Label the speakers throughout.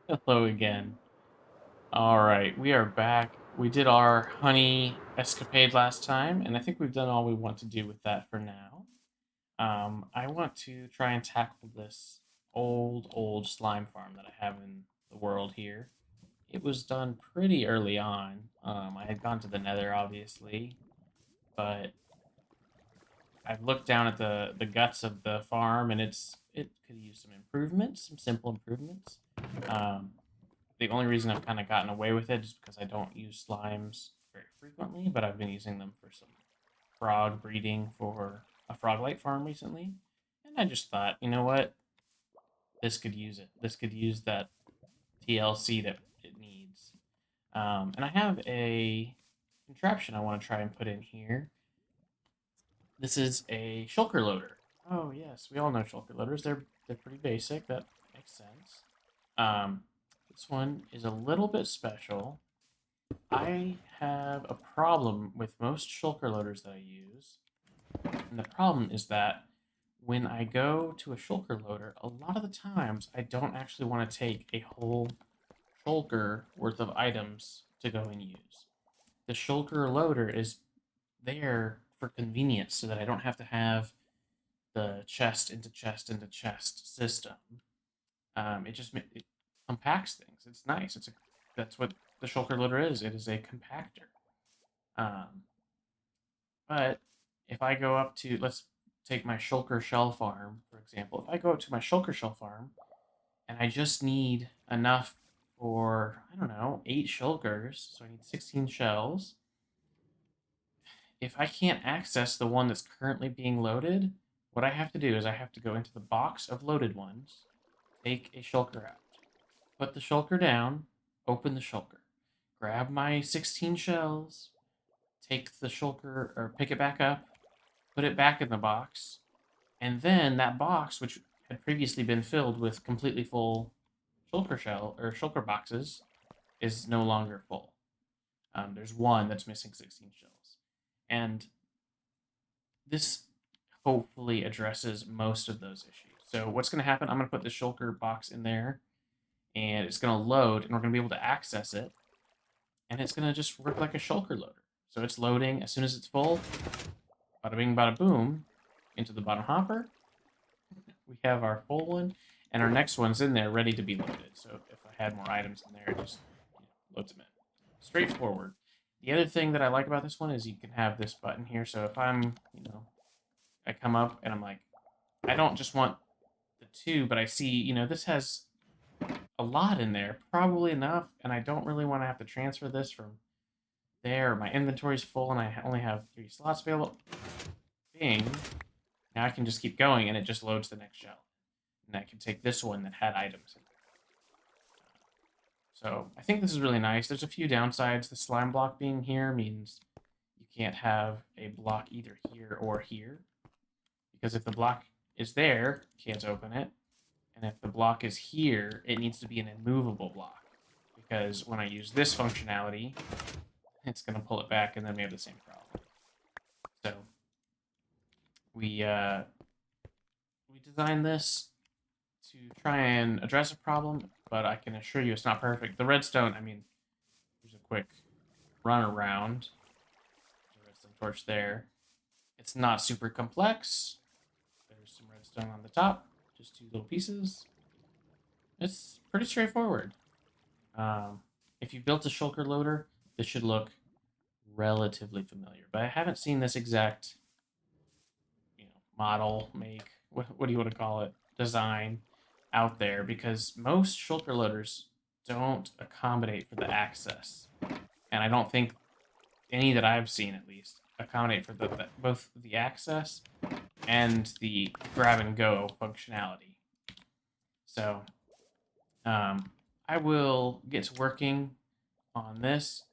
Speaker 1: Hello again. All right, we are back. We did our honey escapade last time, and I think we've done all we want to do with that for now. I want to try and tackle this old slime farm that I have in the world here. It was done pretty early on. I had gone to the Nether, obviously, but I've looked down at the guts of the farm, and it could use some improvements, some simple improvements. Um, the only reason I've kind of gotten away with it is because I don't use slimes very frequently, but I've been using them for some frog breeding for a frog light farm recently. And I just thought, you know what? This could use it. This could use that TLC that it needs. And I have a contraption I want to try and put in here. This is a shulker loader. Oh yes, we all know shulker loaders. They're pretty basic. That makes sense. Um, this one is a little bit special. I have a problem with most shulker loaders that I use, and the problem is that when I go to a shulker loader, a lot of the times I don't actually want to take a whole shulker worth of items to go and use. The shulker loader is there for convenience so that I don't have to have the chest into chest into chest system. It compacts things. It's nice. That's what the shulker loader is. It is a compactor. Um, but if I go up to, let's take my shulker shell farm for example. If I go up to my shulker shell farm and I just need enough for, I don't know, 8 shulkers, so I need 16 shells. If I can't access the one that's currently being loaded, what I have to do is I have to go into the box of loaded ones, take a shulker out, put the shulker down, open the shulker, grab my 16 shells, take the shulker or pick it back up, put it back in the box, and then that box, which had previously been filled with completely full shulker shell or shulker boxes, is no longer full. There's one that's missing 16 shells, and this hopefully addresses most of those issues. So what's going to happen? I'm going to put the shulker box in there, and it's going to load, and we're going to be able to access it, and it's going to just work like a shulker loader. So it's loading. As soon as it's full, bada bing, bada boom, into the bottom hopper. We have our full one, and our next one's in there ready to be loaded. So if I had more items in there, it just loads them in. Straightforward. The other thing that I like about this one is you can have this button here. So if I come up and I'm like, I don't just want the two, but I see, this has a lot in there, probably enough, and I don't really want to have to transfer this from there. My inventory's full and I only have 3 slots available. Bing. Now I can just keep going and it just loads the next shell. And I can take this one that had items in it. So I think this is really nice. There's a few downsides. The slime block being here means you can't have a block either here or here. Because if the block is there, you can't open it. And if the block is here, it needs to be an immovable block. Because when I use this functionality, it's going to pull it back and then we have the same problem. So we designed this to try and address a problem, but I can assure you it's not perfect. The redstone, I mean, there's a quick run around. The redstone torch there. It's not super complex. There's some redstone on the top, just 2 little pieces. It's pretty straightforward. Um, if you built a shulker loader, this should look relatively familiar. But I haven't seen this exact, model, make, what do you want to call it, design out there because most shulker loaders don't accommodate for the access. And I don't think any that I've seen at least accommodate for both the access and the grab and go functionality. So I will get to working on this.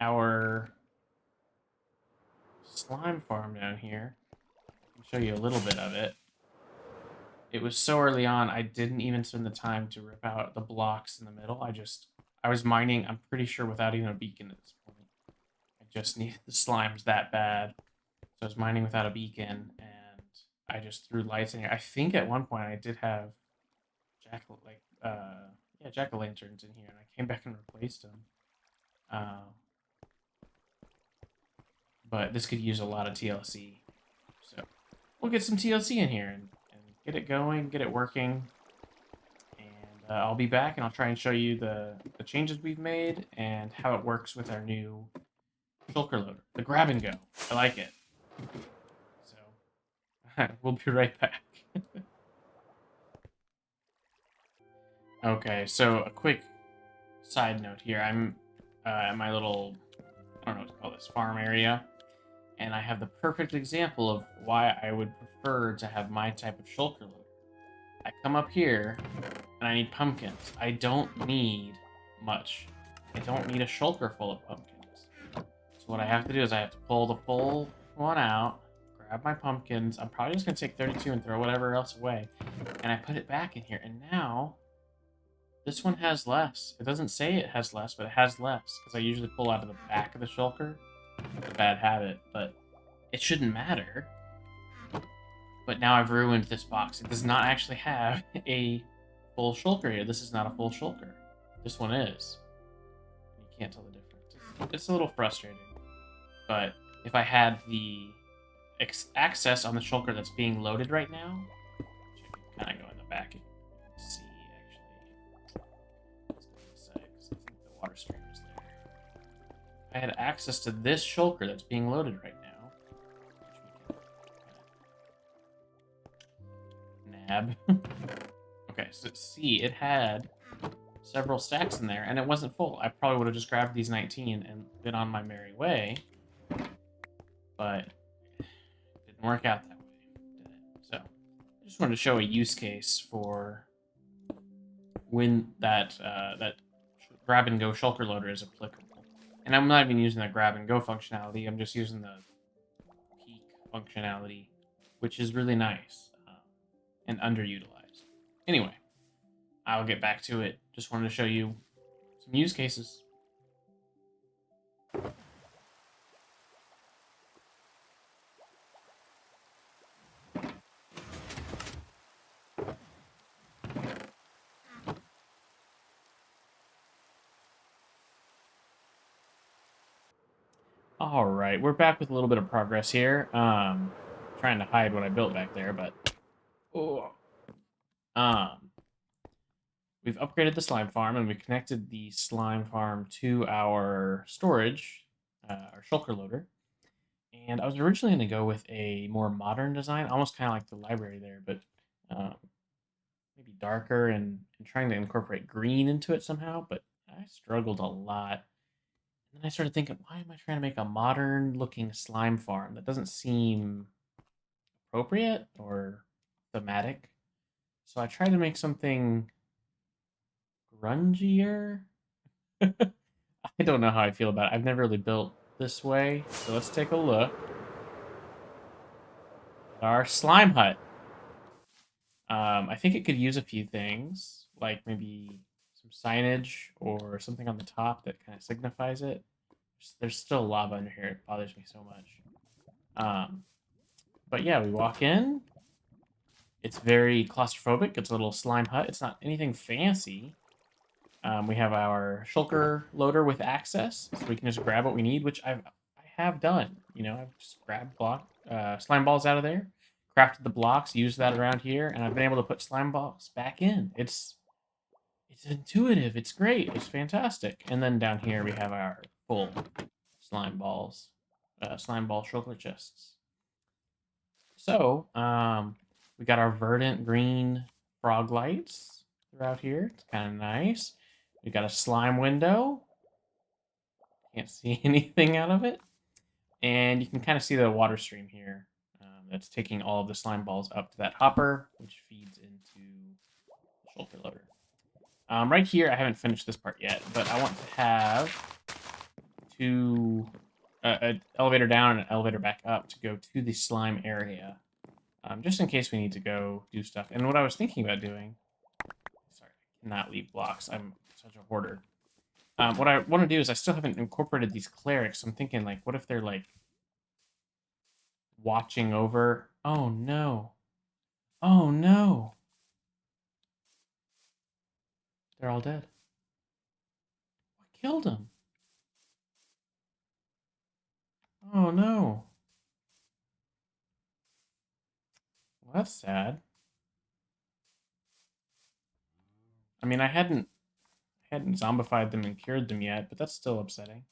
Speaker 1: Our slime farm down here. I can show you a little bit of it. It was so early on, I didn't even spend the time to rip out the blocks in the middle. I was mining, I'm pretty sure, without even a beacon at this point. I just needed the slimes that bad. So I was mining without a beacon, and I just threw lights in here. I think at one point I did have jack-o'-lanterns in here, and I came back and replaced them. But this could use a lot of TLC, so we'll get some TLC in here and get it going, get it working, and I'll be back and I'll try and show you the changes we've made and how it works with our new Shulker loader, the grab and go. I like it. So we'll be right back. Okay, so a quick side note here. I'm at my little, I don't know what to call this, farm area, and I have the perfect example of why I would prefer to have my type of shulker loader. I come up here, and I need pumpkins. I don't need much. I don't need a shulker full of pumpkins. So what I have to do is I have to pull the full one out, grab my pumpkins. I'm probably just going to take 32 and throw whatever else away. And I put it back in here, and now this one has less. It doesn't say it has less, but it has less, because I usually pull out of the back of the shulker. It's a bad habit, but it shouldn't matter. But now I've ruined this box. It does not actually have a full shulker here. This is not a full shulker. This one is. You can't tell the difference. It's a little frustrating. But if I had the access on the shulker that's being loaded right now, which I can kind of go in the back and see, actually. Let's go to the side, because I think the water stream is there. I had access to this shulker that's being loaded right now, nab. Okay, so see, it had several stacks in there, and it wasn't full. I probably would have just grabbed these 19 and been on my merry way, but it didn't work out that way, did it? So I just wanted to show a use case for when that grab and go shulker loader is applicable. And I'm not even using the grab and go functionality. I'm just using the peak functionality, which is really nice and underutilized. Anyway, I'll get back to it. Just wanted to show you some use cases. All right, we're back with a little bit of progress here. Trying to hide what I built back there, but we've upgraded the slime farm and we connected the slime farm to our storage, our shulker loader. And I was originally going to go with a more modern design, almost kind of like the library there, but maybe darker and trying to incorporate green into it somehow. But I struggled a lot. And then I started thinking, why am I trying to make a modern looking slime farm? That doesn't seem appropriate or thematic. So I tried to make something grungier. I don't know how I feel about it. I've never really built this way. So let's take a look at our slime hut. I think it could use a few things, like maybe some signage or something on the top that kind of signifies it. There's still lava under here. It bothers me so much. But yeah, we walk in. It's very claustrophobic. It's a little slime hut. It's not anything fancy. We have our shulker loader with access, so we can just grab what we need, which I have done. You know, I've just grabbed slime balls out of there, crafted the blocks, used that around here, and I've been able to put slime balls back in. It's intuitive. It's great. It's fantastic. And then down here we have our full slime balls, slime ball shulker chests. So we got our verdant green frog lights throughout here. It's kind of nice. We got a slime window. Can't see anything out of it. And you can kind of see the water stream here that's taking all of the slime balls up to that hopper, which feeds into the shulker loader. Right here, I haven't finished this part yet, but I want to have an elevator down and an elevator back up to go to the slime area, just in case we need to go do stuff. And what I was thinking about doing, sorry, I cannot leave blocks. I'm such a hoarder. What I want to do is I still haven't incorporated these clerics. I'm thinking, like, what if they're, like, watching over? Oh, no. Oh, no. They're all dead. What killed them? Oh no. Well, that's sad. I mean, I hadn't zombified them and cured them yet, but that's still upsetting.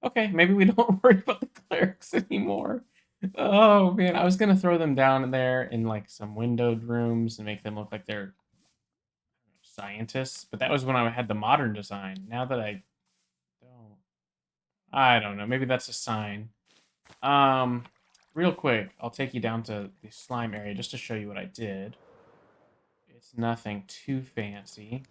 Speaker 1: Okay, maybe we don't worry about the clerics anymore. Oh man, I was gonna throw them down there in like some windowed rooms and make them look like they're scientists, but that was when I had the modern design. Now that don't, I don't know. Maybe that's a sign. Um, Real quick, I'll take you down to the slime area just to show you what I did. It's nothing too fancy.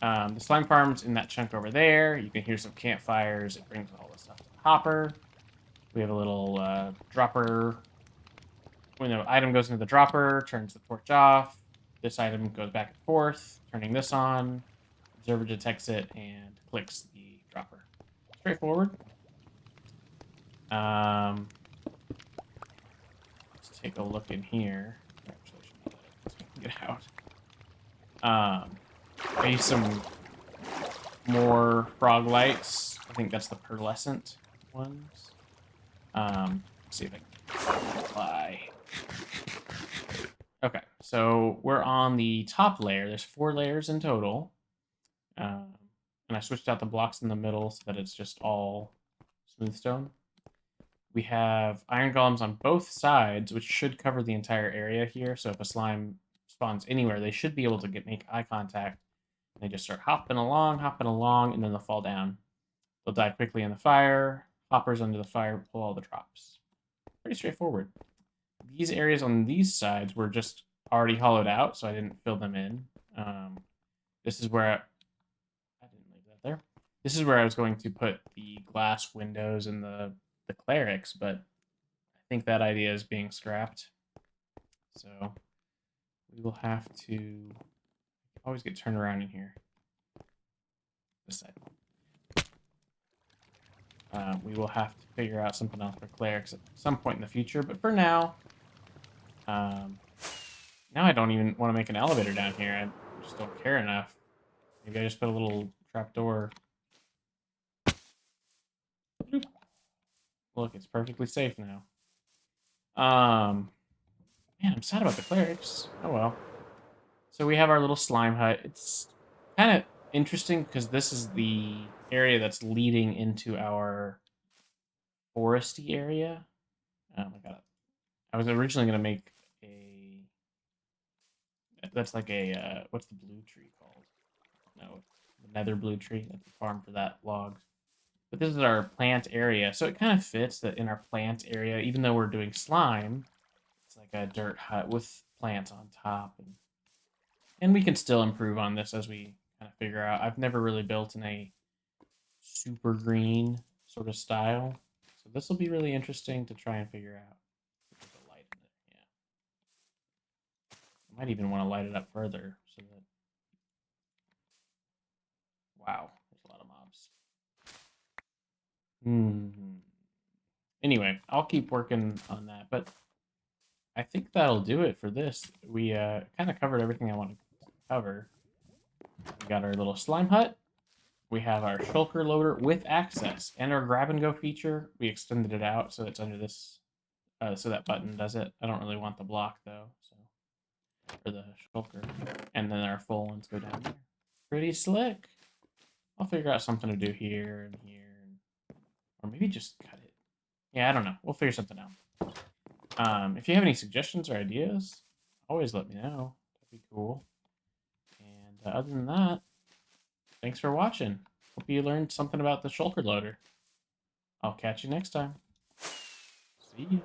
Speaker 1: The slime farm's in that chunk over there. You can hear some campfires. It brings all the stuff to the hopper. We have a little dropper. When the item goes into the dropper, turns the torch off. This item goes back and forth, turning this on. Observer detects it and clicks the dropper. Straightforward. Let's take a look in here. Actually, I should so I can get out. I used some more frog lights. I think that's the pearlescent ones. Let's see if I can fly. Okay, so we're on the top layer. There's 4 layers in total. And I switched out the blocks in the middle so that it's just all smooth stone. We have iron golems on both sides, which should cover the entire area here. So if a slime spawns anywhere, they should be able to make eye contact. They just start hopping along, and then they'll fall down. They'll die quickly in the fire. Hoppers under the fire pull all the drops. Pretty straightforward. These areas on these sides were just already hollowed out, so I didn't fill them in. This is where I didn't leave that there. This is where I was going to put the glass windows and the clerics, but I think that idea is being scrapped. So we will have to always get turned around in here. This side. We will have to figure out something else for clerics at some point in the future, but for now, now I don't even want to make an elevator down here. I just don't care enough. Maybe I just put a little trapdoor. Look, it's perfectly safe now. Man, I'm sad about the clerics. Oh well. So we have our little slime hut. It's kind of interesting because this is the area that's leading into our foresty area. Oh my god. I was originally going to make a... That's like a... what's the blue tree called? No, the nether blue tree. That's the farm for that log. But this is our plant area. So it kind of fits that in our plant area, even though we're doing slime, it's like a dirt hut with plants on top. And we can still improve on this as we kind of figure out. I've never really built in a super green sort of style. So this will be really interesting to try and figure out. Put the light in it, yeah. I might even want to light it up further so that... Wow, there's a lot of mobs. Anyway, I'll keep working on that, but I think that'll do it for this. We kind of covered everything I wanted to cover. We got our little slime hut. We have our shulker loader with access and our grab and go feature. We extended it out so it's under this, so that button does it. I don't really want the block though, so for the shulker. And then our full ones go down there. Pretty slick. I'll figure out something to do here and here, or maybe just cut it. Yeah, I don't know. We'll figure something out. If you have any suggestions or ideas, always let me know. That'd be cool. And other than that, thanks for watching. Hope you learned something about the shulker loader. I'll catch you next time. See ya.